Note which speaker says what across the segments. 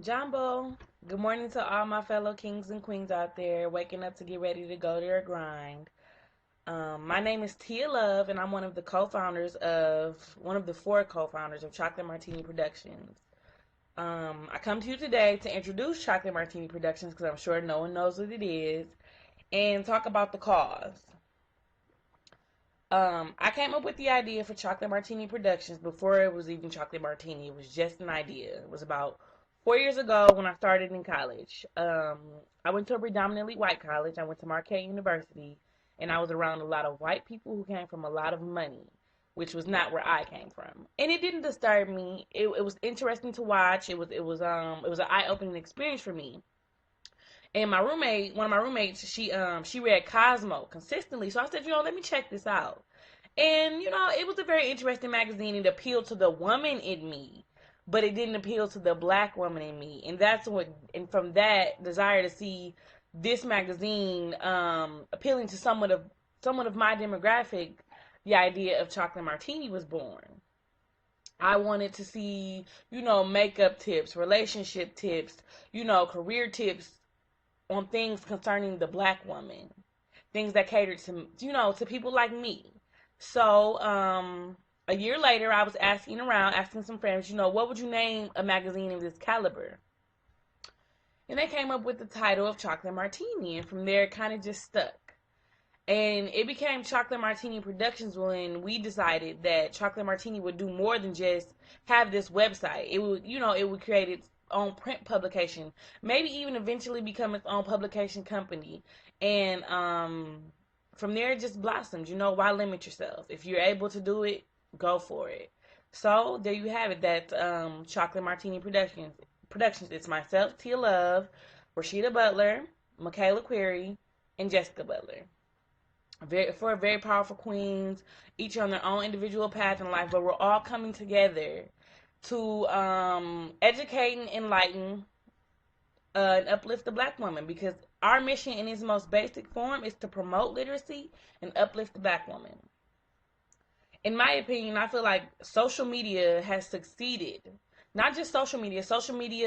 Speaker 1: Jumbo, good morning to all my fellow kings and queens out there waking up to get ready to go to their grind. My name is Tia Love, and I'm one of the four co-founders of Chocolate Martini Productions. I come to you today to introduce Chocolate Martini Productions because I'm sure no one knows what it is, and talk about the cause. I came up with the idea for Chocolate Martini Productions before it was even Chocolate Martini. It was just an idea. It was about 4 years ago when I started in college. I went to a predominantly white college. I went to Marquette University, and I was around a lot of white people who came from a lot of money, which was not where I came from. And it didn't disturb me. It was interesting to watch. It was an eye opening experience for me. And one of my roommates, she read Cosmo consistently. So I said, let me check this out. And it was a very interesting magazine. It appealed to the woman in me, but it didn't appeal to the black woman in me. And from that desire to see this magazine appealing to someone of my demographic, the idea of Chocolate Martini was born. I wanted to see, makeup tips, relationship tips, career tips on things concerning the black woman, things that catered to to people like me. So a year later, I was asking some friends, what would you name a magazine of this caliber? And they came up with the title of Chocolate Martini, and from there it kind of just stuck. And it became Chocolate Martini Productions when we decided that Chocolate Martini would do more than just have this website. It would create its own print publication, maybe even eventually become its own publication company. And from there, it just blossomed. Why limit yourself? If you're able to do it, go for it. So there you have it. That's Chocolate Martini Productions. It's myself, Tia Love, Rashida Butler, Michaela Query, and Jessica Butler. Four very powerful queens, each on their own individual path in life, but we're all coming together to educate and enlighten and uplift the black woman, because our mission in its most basic form is to promote literacy and uplift the black woman. In my opinion, I feel like social media has succeeded. Not just social media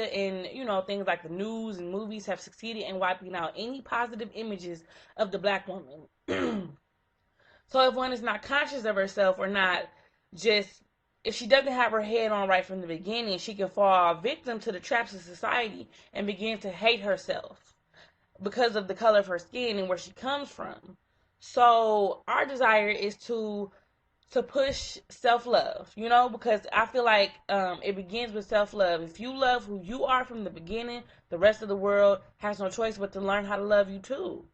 Speaker 1: and things like the news and movies have succeeded in wiping out any positive images of the black woman. So if one is not conscious of herself, or not just, if she doesn't have her head on right from the beginning, she can fall victim to the traps of society and begin to hate herself because of the color of her skin and where she comes from. So our desire is to push self-love, because I feel like it begins with self-love. If you love who you are from the beginning, the rest of the world has no choice but to learn how to love you too,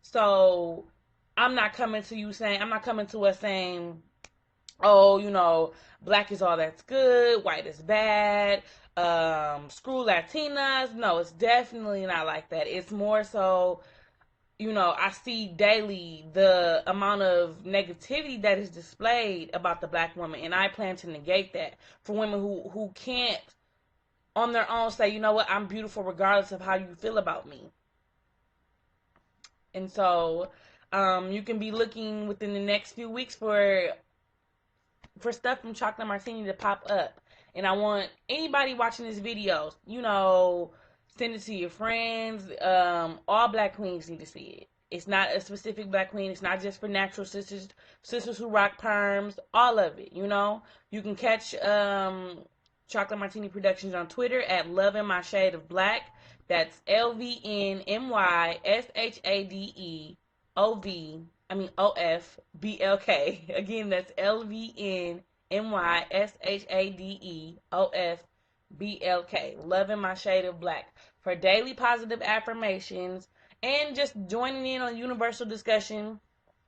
Speaker 1: So I'm not coming to us saying, oh, black is all that's good, white is bad, screw Latinas. No, it's definitely not like that. It's more so, I see daily the amount of negativity that is displayed about the black woman, and I plan to negate that for women who can't on their own say, you know what, I'm beautiful regardless of how you feel about me. And so you can be looking within the next few weeks for stuff from Chocolate Martini to pop up. And I want anybody watching this video, send it to your friends. All black queens need to see it. It's not a specific black queen. It's not just for natural sisters, sisters who rock perms, all of it, You can catch Chocolate Martini Productions on Twitter at Love in My Shade of Black. That's LVNMYSHADEOV. Again, that's LVNMYSHADEOFBLK. Love in My Shade of Black. For daily positive affirmations and just joining in on universal discussion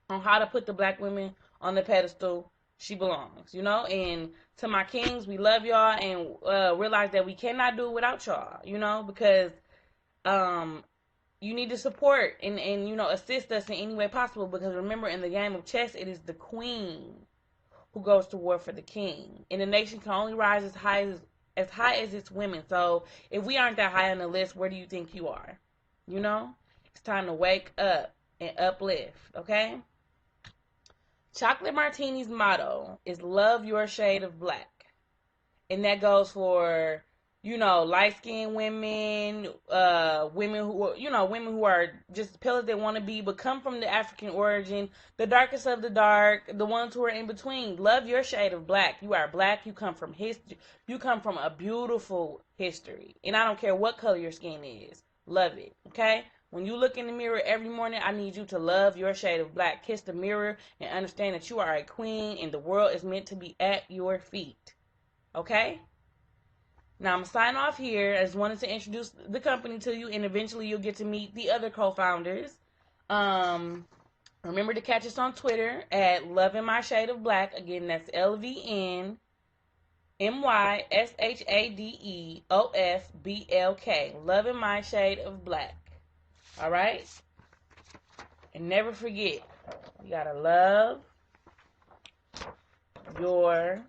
Speaker 1: on how to put the black women on the pedestal she belongs, And to my kings, we love y'all, and realize that we cannot do it without y'all, because you need to support and assist us in any way possible, because remember, in the game of chess, it is the queen who goes to war for the king, and the nation can only rise as high as its women. So if we aren't that high on the list, where do you think you are? It's time to wake up and uplift, okay? Chocolate Martini's motto is love your shade of black. And that goes for, light-skinned women, women who are, women who are just as pale as they want to be, but come from the African origin, the darkest of the dark, the ones who are in between. Love your shade of black. You are black. You come from history. You come from a beautiful history. And I don't care what color your skin is. Love it. Okay? When you look in the mirror every morning, I need you to love your shade of black. Kiss the mirror and understand that you are a queen and the world is meant to be at your feet. Okay? Now I'm going to sign off here. I just wanted to introduce the company to you, and eventually you'll get to meet the other co-founders. Remember to catch us on Twitter at Loving My Shade of Black. Again, that's LVNMYSHADEOFBLK. Loving My Shade of Black. All right? And never forget, you got to love your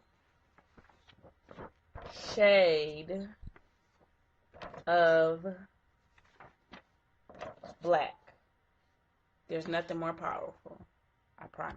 Speaker 1: shade of black. There's nothing more powerful. I promise.